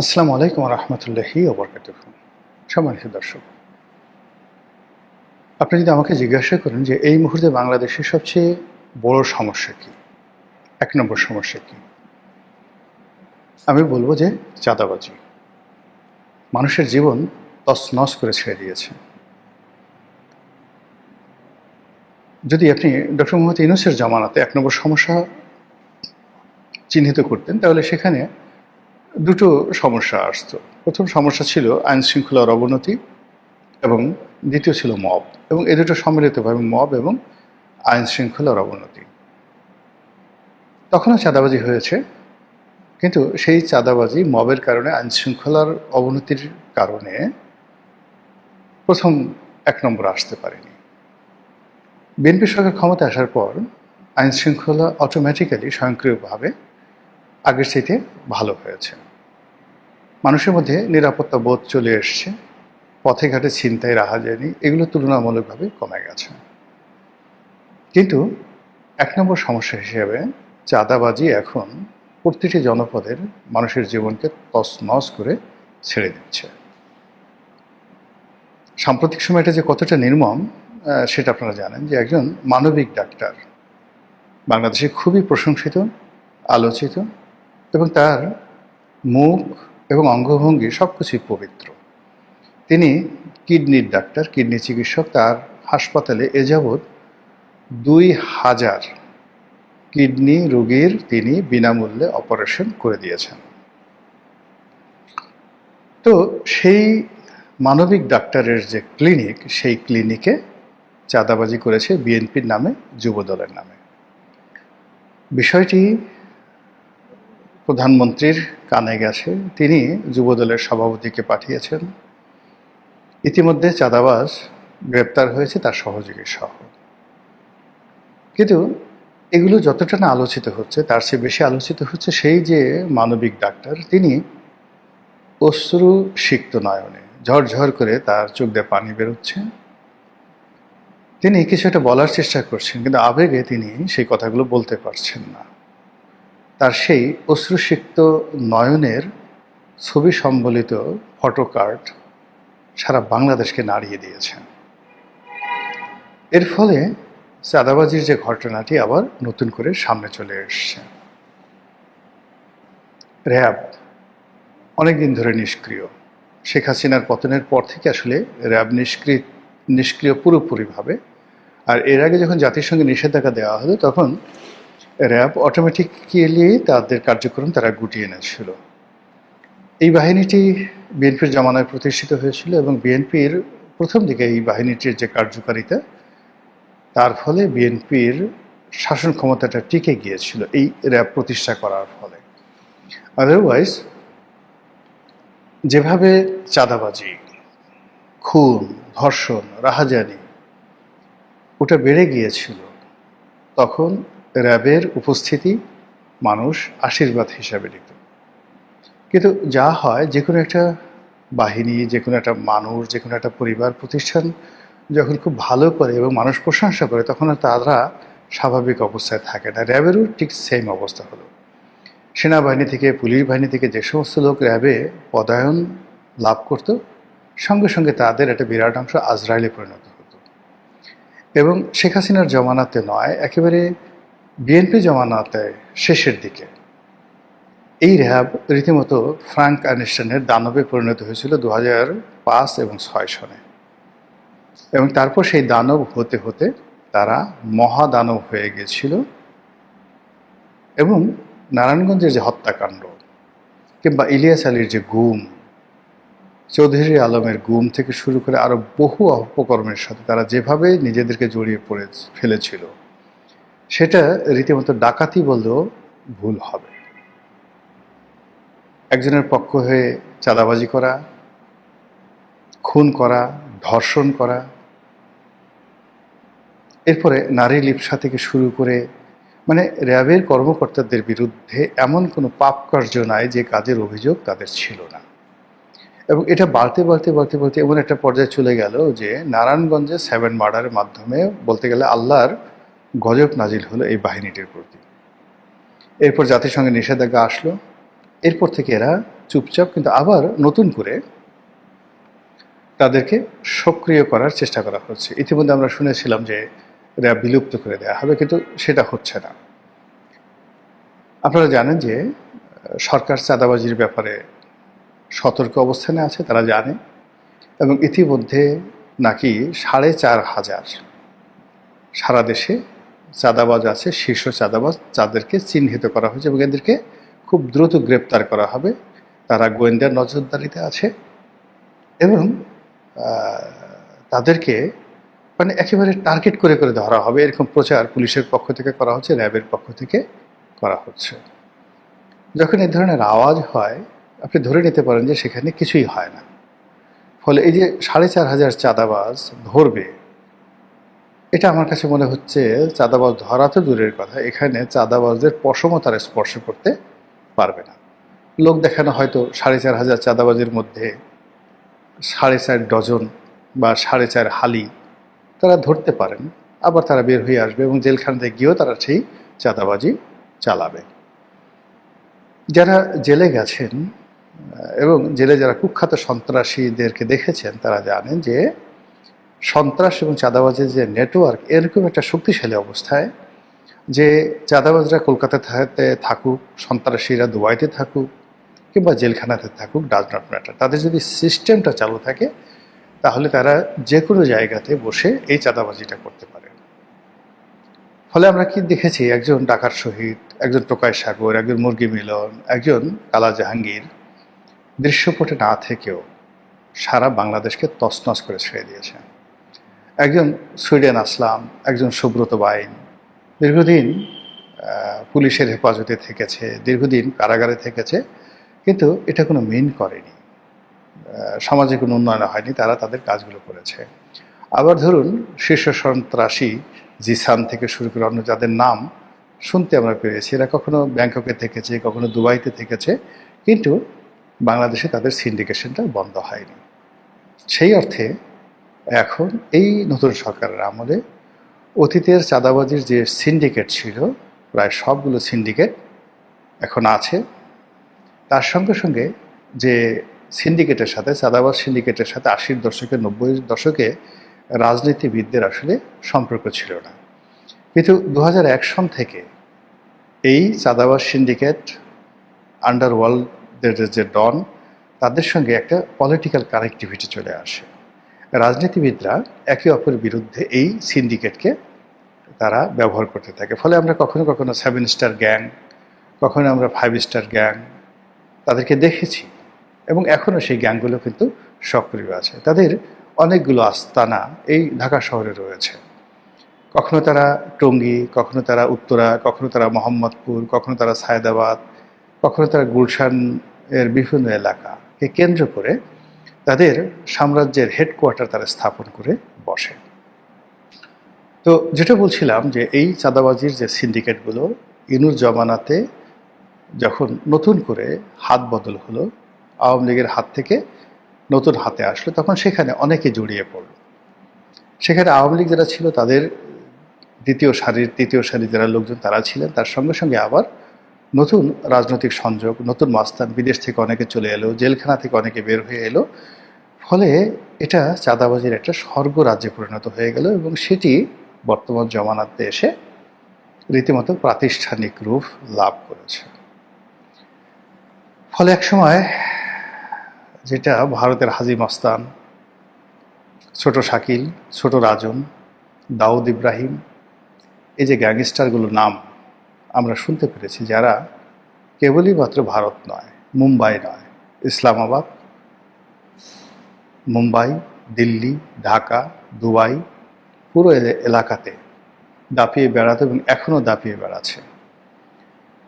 আসসালামু আলাইকুম রহমতুল্লাহি ওবরকাতুহু। সম্মানিত দর্শক, আপনি যদি আমাকে জিজ্ঞাসা করেন যে এই মুহূর্তে বাংলাদেশের সবচেয়ে বড় সমস্যা কি, ১ নম্বর সমস্যা কি, আমি বলবো যে চাঁদাবাজি মানুষের জীবন তছনছ করে ছেড়ে দিয়েছে। যদি আপনি ডক্টর মোহাম্মদ ইউনূসের জামানাতে ১ নম্বর সমস্যা চিহ্নিত করতেন, তাহলে সেখানে দুটো সমস্যা আসতো। প্রথম সমস্যা ছিল আইন শৃঙ্খলার অবনতি, এবং দ্বিতীয় ছিল মব, এবং এ দুটো সম্মিলিতভাবে মব এবং আইন শৃঙ্খলার অবনতি। তখনও চাঁদাবাজি হয়েছে, কিন্তু সেই চাঁদাবাজি মবের কারণে, আইন শৃঙ্খলার অবনতির কারণে প্রথম ১ নম্বর আসতে পারেনি। বিএনপি সরকার ক্ষমতা আসার পর আইন শৃঙ্খলা অটোমেটিক্যালি স্বয়ংক্রিয়ভাবে আগের চাইতে ভালো হয়েছে। মানুষের মধ্যে নিরাপত্তা বোধ চলে এসছে, পথে ঘাটে ছিনতাই, রাহাজানি এগুলো তুলনামূলকভাবে কমে গেছে। কিন্তু ১ নম্বর সমস্যা হিসেবে চাঁদাবাজি এখন প্রতিটি জনপদের মানুষের জীবনকে তছনছ করে ছেড়ে দিচ্ছে। সাম্প্রতিক সময় এটা যে কতটা নির্মম সেটা আপনারা জানেন, যে একজন মানবিক ডাক্তার, বাংলাদেশে খুবই প্রশংসিত, আলোচিত, এবং তার মুখ এবং অঙ্গভঙ্গি সব কিছুই পবিত্র। তিনি কিডনির ডাক্তার, কিডনি চিকিৎসক। তার হাসপাতালে এ যাবৎ ২,০০০ কিডনি রোগীর তিনি বিনামূল্যে অপারেশন করে দিয়েছেন। তো সেই মানবিক ডাক্তারের যে ক্লিনিক, সেই ক্লিনিকে চাঁদাবাজি করেছে বিএনপির নামে, যুবদলের নামে। বিষয়টি প্রধানমন্ত্রীর কানে গেছে, তিনি যুবদলের সভাপতিকে পাঠিয়েছেন। ইতিমধ্যে চাঁদাবাজ গ্রেপ্তার হয়েছে, তার সহযোগী সহ। কিন্তু এগুলো যতটা না আলোচিত হচ্ছে, তার চেয়ে বেশি আলোচিত হচ্ছে সেই যে মানবিক ডাক্তার, তিনি অশ্রু সিক্ত নয়নে, ঝরঝর করে তার চোখ দিয়ে পানি বেরোচ্ছে। তিনি কিছু একটা বলার চেষ্টা করছেন, কিন্তু আবেগে তিনি সেই কথাগুলো বলতে পারছেন না। তার সেই অশ্রুসিক্ত নয়নের ছবি সম্বলিত ফটোকার্ড সারা বাংলাদেশকে নাড়িয়ে দিয়েছে। এর ফলে চাঁদাবাজির যে ঘটনাটি আবার নতুন করে সামনে চলে এসছে। র্যাব অনেকদিন ধরে নিষ্ক্রিয়। শেখ হাসিনার পতনের পর থেকে আসলে র্যাব নিষ্ক্রিয় পুরোপুরিভাবে। আর এর আগে যখন জাতিসংঘে নিষেধাজ্ঞা দেওয়া হলো, তখন র্যাব অটোমেটিক্যালি তাদের কার্যক্রম তারা গুটিয়ে এনেছিল। এই বাহিনীটি বিএনপির জমানায় প্রতিষ্ঠিত হয়েছিল, এবং বিএনপির প্রথম দিকে এই বাহিনীটির যে কার্যকারিতা, তার ফলে বিএনপির শাসন ক্ষমতাটা টিকে গিয়েছিল এই র্যাব প্রতিষ্ঠা করার ফলে। আদারওয়াইজ যেভাবে চাঁদাবাজি, খুন, ধর্ষণ, রাহাজানি ওটা বেড়ে গিয়েছিল, তখন র্যাবের উপস্থিতি মানুষ আশীর্বাদ হিসাবে নিত। কিন্তু যা হয়, যে কোনো একটা বাহিনী, যে কোনো একটা মানুষ, যে কোনো একটা পরিবার প্রতিষ্ঠান যখন খুব ভালো করে এবং মানুষ প্রশংসা করে, তখন আর তারা স্বাভাবিক অবস্থায় থাকে না। র্যাবেরও ঠিক সেম অবস্থা হলো। সেনাবাহিনী থেকে, পুলিশ বাহিনী থেকে যে সমস্ত লোক র্যাবে পদায়ন লাভ করত, সঙ্গে সঙ্গে তাদের একটা বিরাট অংশ আজরাইলে পরিণত হতো। এবং শেখ হাসিনার জমানাতে নয়, একেবারে বিএনপি জমানাতে শেষের দিকে এই র্যাব রীতিমতো ফ্রাঙ্ক আইনস্টাইনের দানবে পরিণত হয়েছিল 2005 এবং 2006 সনে। এবং তারপর সেই দানব হতে হতে তারা মহাদানব হয়ে গেছিল। এবং নারায়ণগঞ্জের যে হত্যাকাণ্ড, কিংবা ইলিয়াস আলীর যে গুম, চৌধুরী আলমের গুম থেকে শুরু করে আরও বহু অপকর্মের সাথে তারা যেভাবে নিজেদেরকে জড়িয়ে পড়ে ফেলেছিল, সেটা রীতিমতো ডাকাতি বললেও ভুল হবে। একজনের পক্ষ হয়ে চাঁদাবাজি করা, খুন করা, ধর্ষণ করা, এরপরে নারী লিপ্সা থেকে শুরু করে, মানে র্যাবের কর্মকর্তাদের বিরুদ্ধে এমন কোনো পাপ কার্য নাই যে কাজের অভিযোগ তাদের ছিল না। এবং এটা বাড়তে বাড়তে বাড়তে বাড়তে এমন একটা পর্যায়ে চলে গেল যে নারায়ণগঞ্জে 7 মার্ডারের মাধ্যমে বলতে গেলে আল্লাহর গজব নাজিল হলো এই বাহিনীটির প্রতি। এরপর জাতিসংঘের নিষেধাজ্ঞা আসলো। এরপর থেকে এরা চুপচাপ, কিন্তু আবার নতুন করে তাদেরকে সক্রিয় করার চেষ্টা করা হচ্ছে। ইতিমধ্যে আমরা শুনেছিলাম যে র্যাব বিলুপ্ত করে দেওয়া হবে, কিন্তু সেটা হচ্ছে না। আপনারা জানেন যে সরকার চাঁদাবাজির ব্যাপারে সতর্ক অবস্থানে আছে, তারা জানে, এবং ইতিমধ্যে নাকি ৪,৫০০ সারা দেশে চাঁদাবাজ আছে, শীর্ষ চাঁদাবাজ, যাদেরকে চিহ্নিত করা হয়েছে এবং এদেরকে খুব দ্রুত গ্রেপ্তার করা হবে। তারা গোয়েন্দার নজরদারিতে আছে এবং তাদেরকে মানে একেবারে টার্গেট করে করে ধরা হবে, এরকম প্রচার পুলিশের পক্ষ থেকে করা হচ্ছে, র্যাবের পক্ষ থেকে করা হচ্ছে। যখন এই ধরনের আওয়াজ হয়, আপনি ধরে নিতে পারেন যে সেখানে কিছুই হয় না। ফলে এই যে ৪,৫০০ চাঁদাবাজ ধরবে, এটা আমার কাছে মনে হচ্ছে চাঁদাবাজ ধরা তো দূরের কথা, এখানে চাঁদাবাজদের পশমও তারা স্পর্শ করতে পারবে না। লোক দেখানো হয়তো ৪,৫০০ চাঁদাবাজের মধ্যে ৪.৫ ডজন বা ৪.৫ হালি তারা ধরতে পারেন, আবার তারা বের হয়ে আসবে এবং জেলখানাতে গিয়েও তারা সেই চাঁদাবাজি চালাবে। যারা জেলে গেছেন এবং জেলে যারা কুখ্যাত সন্ত্রাসীদেরকে দেখেছেন, তারা জানেন যে সন্ত্রাস এবং চাঁদাবাজের যে নেটওয়ার্ক এরকম একটা শক্তিশালী অবস্থায়, যে চাঁদাবাজরা কলকাতাতে থাকুক, সন্ত্রাসীরা দুবাইতে থাকুক কিংবা জেলখানাতে থাকুক, ডাজ নট ম্যাটার, তাদের যদি সিস্টেমটা চালু থাকে তাহলে তারা যে কোনো জায়গাতে বসে এই চাঁদাবাজিটা করতে পারে। ফলে আমরা কি দেখেছি, একজন ডাকাত শহীদ, একজন টোকাই সাগর, একজন মুরগি মিলন, একজন কালা জাহাঙ্গীর দৃশ্যপটে না থেকেও সারা বাংলাদেশকে তছনছ করে ছেড়ে দিয়েছে। একজন সুইডেন আসলাম, একজন সুব্রত বাইন দীর্ঘদিন পুলিশের হেফাজতে থেকেছে, দীর্ঘদিন কারাগারে থেকেছে, কিন্তু এটা কোনো মিন করেনি, সমাজে কোনো উন্নয়ন হয়নি, তারা তাদের কাজগুলো করেছে। আবার ধরুন শীর্ষ সন্ত্রাসী জিসান থেকে শুরু করে অন্য যাদের নাম শুনতে আমরা পেয়েছি, এরা কখনো ব্যাংককে থেকেছে, কখনো দুবাইতে থেকেছে, কিন্তু বাংলাদেশে তাদের সিন্ডিকেশনটা বন্ধ হয়নি। সেই অর্থে এখন এই নতুন সরকারের আমলে অতীতের চাঁদাবাজির যে সিন্ডিকেট ছিল, প্রায় সবগুলো সিন্ডিকেট এখন আছে। তার সঙ্গে সঙ্গে যে সিন্ডিকেটের সাথে, চাঁদাবাজ সিন্ডিকেটের সাথে ৮০ দশকে ৯০ দশকে রাজনীতিবিদদের আসলে সম্পর্ক ছিল না, কিন্তু ২০০১ সন থেকে এই চাঁদাবাজ সিন্ডিকেট, আন্ডারওয়ার্ল্ডের যে ডন, তাদের সঙ্গে একটা পলিটিক্যাল কানেক্টিভিটি চলে আসে। রাজনীতিবিদরা একে অপরের বিরুদ্ধে এই সিন্ডিকেটকে তারা ব্যবহার করতে থাকে। ফলে আমরা কখনো কখনো 7 স্টার গ্যাং, কখনো আমরা 5 স্টার গ্যাং তাদেরকে দেখেছি, এবং এখনও সেই গ্যাংগুলো কিন্তু সক্রিয় আছে। তাদের অনেকগুলো আস্তানা এই ঢাকা শহরে রয়েছে। কখনো তারা টঙ্গী, কখনো তারা উত্তরা, কখনো তারা মোহাম্মদপুর, কখনো তারা সায়েদাবাদ, কখনো তারা গুলশান এর বিভিন্ন এলাকাকে কেন্দ্র করে তাদের সাম্রাজ্যের হেডকোয়ার্টার তারা স্থাপন করে বসে। তো যেটা বলছিলাম যে এই চাঁদাবাজির যে সিন্ডিকেটগুলো ইনুর জমানাতে যখন নতুন করে হাত বদল হলো, আওয়ামী লীগের হাত থেকে নতুন হাতে আসলো, তখন সেখানে অনেকে জড়িয়ে পড়ল। সেখানে আওয়ামী লীগ যারা ছিল তাদের দ্বিতীয় সারির, তৃতীয় সারির যারা লোকজন তারা ছিলেন, তার সঙ্গে সঙ্গে আবার নতুন রাজনৈতিক সংযোগ, নতুন মাস্তান, বিদেশ থেকে অনেকে চলে এলো, জেলখানা থেকে অনেকে বের হয়ে এলো। ফলে এটা চাঁদাবাজির একটা স্বর্গ রাজ্যে পরিণত হয়ে গেল এবং সেটি বর্তমান জমানাতে এসে রীতিমতো প্রাতিষ্ঠানিক রূপ লাভ করেছে। ফলে একসময় যেটা ভারতের হাজী মাস্তান, ছোট শাকিল, ছোট রাজন, দাউদ ইব্রাহিম, এই যে গ্যাংস্টারগুলোর নাম আমরা শুনতে পেরেছি, যারা কেবলই মাত্র ভারত নয়, মুম্বাই নয়, ইসলামাবাদ, মুম্বাই, দিল্লি, ঢাকা, দুবাই, পুরো এলাকাতে দাপিয়ে বেড়াতো এবং এখনও দাপিয়ে বেড়াচ্ছে।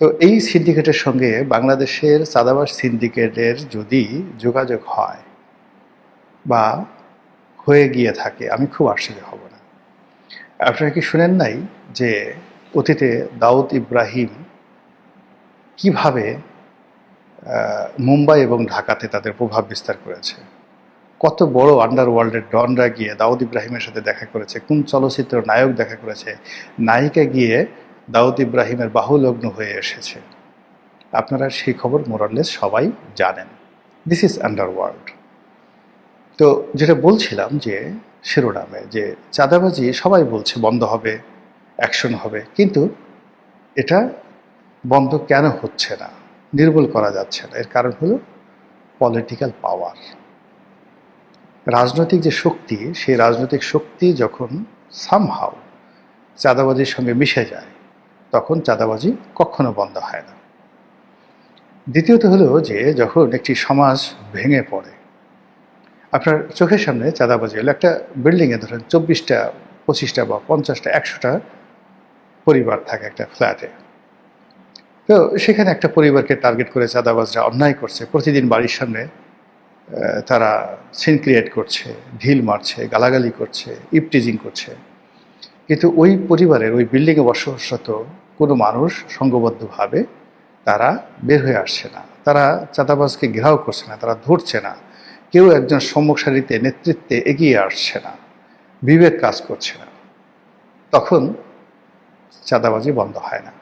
তো এই সিন্ডিকেটের সঙ্গে বাংলাদেশের চাঁদাবাজ সিন্ডিকেটের যদি যোগাযোগ হয় বা হয়ে গিয়ে থাকে, আমি খুব আশ্চর্য হব না। আপনারা কি শুনেন নাই যে অতীতে দাউদ ইব্রাহিম কিভাবে মুম্বাই এবং ঢাকাতে তাদের প্রভাব বিস্তার করেছে? কত বড় আন্ডারওয়ার্ল্ডের ডনরা গিয়ে দাউদ ইব্রাহিমের সাথে দেখা করেছে, কোন চলচ্চিত্র নায়ক দেখা করেছে, নায়িকা গিয়ে দাউদ ইব্রাহিমের বাহুলগ্ন হয়ে এসেছে। আপনারা সেই খবর মোরালেস সবাই জানেন। This is underworld. তো যেটা বলছিলাম যে শিরোনামে, যে চাঁদাবাজি সবাই বলছে বন্ধ হবে, অ্যাকশন হবে, কিন্তু এটা বন্ধ কেন হচ্ছে না, নির্মূল করা যাচ্ছে না? এর কারণ হলো পলিটিক্যাল পাওয়ার। রাজনৈতিক যে শক্তি, সেই রাজনৈতিক শক্তি যখন সামহাও চাঁদাবাজির সঙ্গে মিশে যায়, তখন চাঁদাবাজি কখনো বন্ধ হয় না। দ্বিতীয়ত হলো যে যখন একটি সমাজ ভেঙে পড়ে, আপনার চোখের সামনে চাঁদাবাজি হলো, একটা বিল্ডিংয়ে ধরেন 24টা 25টা বা 50টা 100টা পরিবার থাকে একটা ফ্ল্যাটে। তো সেখানে একটা পরিবারকে টার্গেট করে চাঁদাবাজরা অন্যায় করছে, প্রতিদিন বাড়ির সামনে তারা সিন ক্রিয়েট করছে, ঢিল মারছে, গালাগালি করছে, ইপটিজিং করছে। কিন্তু ওই পরিবারের ওই বিল্ডিংয়ে বসবাসরত কোনো মানুষ সংঘবদ্ধভাবে তারা বের হয়ে আসছে না, তারা চাঁদাবাজকে ঘেরাও করছে না, তারা ধরছে না, কেউ একজন সম্মুখ সারিতে নেতৃত্বে এগিয়ে আসছে না, বিবেক কাজ করছে না, তখন চাঁদাবাজি বন্ধ হয় না।